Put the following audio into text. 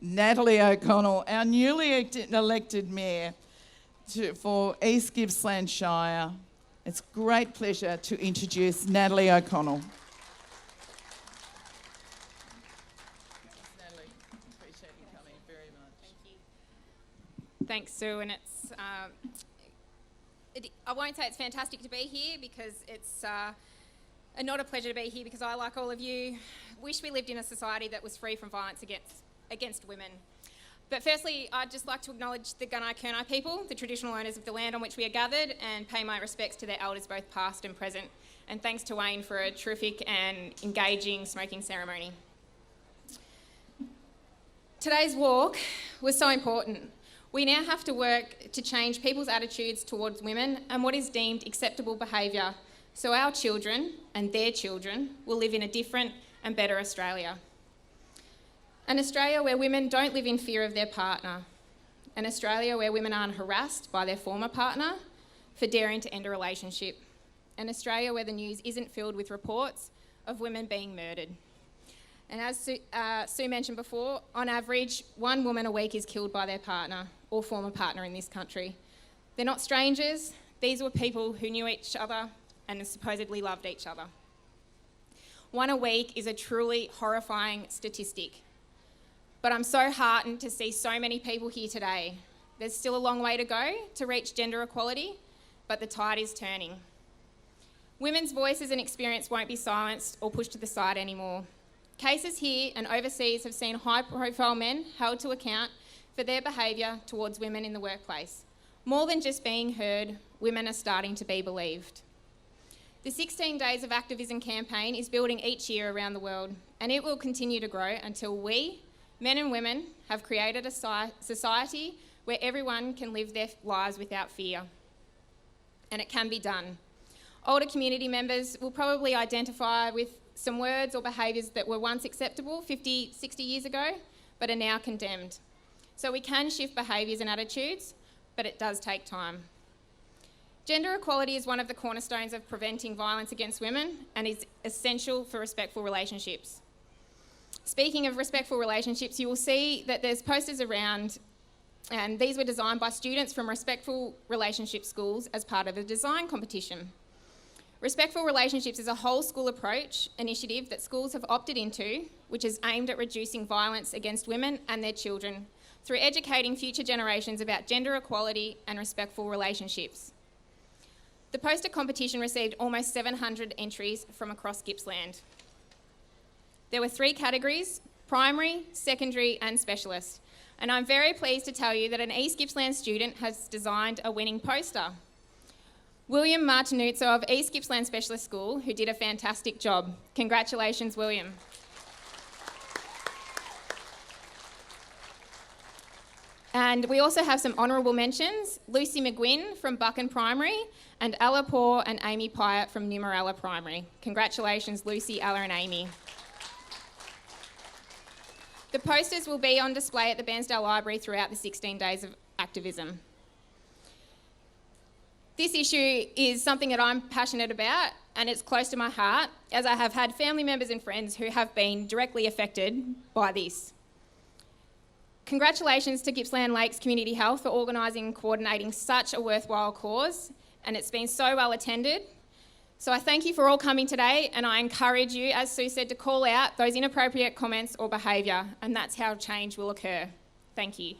Natalie OConnell, our newly elected Mayor for East Gippsland Shire. It's a great pleasure to introduce Natalie OConnell. Natalie, appreciate you coming very much. Thank you. Thanks, Sue, and I won't say it's fantastic to be here because it's not a pleasure to be here because I, like all of you, wish we lived in a society that was free from violence against women. But firstly, I'd just like to acknowledge the Gunai-Kurnai people, the traditional owners of the land on which we are gathered, and pay my respects to their elders, both past and present. And thanks to Wayne for a terrific and engaging smoking ceremony. Today's walk was so important. We now have to work to change people's attitudes towards women and what is deemed acceptable behaviour, so our children and their children will live in a different and better Australia. An Australia where women don't live in fear of their partner. An Australia where women aren't harassed by their former partner for daring to end a relationship. An Australia where the news isn't filled with reports of women being murdered. And as Sue mentioned before, on average, 1 woman a week is killed by their partner or former partner in this country. They're not strangers. These were people who knew each other and supposedly loved each other. 1 a week is a truly horrifying statistic. But I'm so heartened to see so many people here today. There's still a long way to go to reach gender equality, but the tide is turning. Women's voices and experience won't be silenced or pushed to the side anymore. Cases here and overseas have seen high-profile men held to account for their behaviour towards women in the workplace. More than just being heard, women are starting to be believed. The 16 Days of Activism campaign is building each year around the world, and it will continue to grow until we, men and women, have created a society where everyone can live their lives without fear. And it can be done. Older community members will probably identify with some words or behaviours that were once acceptable 50, 60 years ago, but are now condemned. So we can shift behaviours and attitudes, but it does take time. Gender equality is one of the cornerstones of preventing violence against women and is essential for respectful relationships. Speaking of respectful relationships, you will see that there's posters around, and these were designed by students from respectful relationship schools as part of a design competition. Respectful relationships is a whole school approach initiative that schools have opted into, which is aimed at reducing violence against women and their children through educating future generations about gender equality and respectful relationships. The poster competition received almost 700 entries from across Gippsland. There were 3 categories: primary, secondary and specialist. And I'm very pleased to tell you that an East Gippsland student has designed a winning poster. William Martinuzzo of East Gippsland Specialist School, who did a fantastic job. Congratulations, William. And we also have some honourable mentions: Lucy McGuinn from Buchan Primary and Ella Poor and Amy Pyatt from Numaralla Primary. Congratulations, Lucy, Ella and Amy. The posters will be on display at the Bairnsdale Library throughout the 16 Days of Activism. This issue is something that I'm passionate about, and it's close to my heart, as I have had family members and friends who have been directly affected by this. Congratulations to Gippsland Lakes Community Health for organising and coordinating such a worthwhile cause, and it's been so well attended. So I thank you for all coming today, and I encourage you, as Sue said, to call out those inappropriate comments or behaviour, and that's how change will occur. Thank you.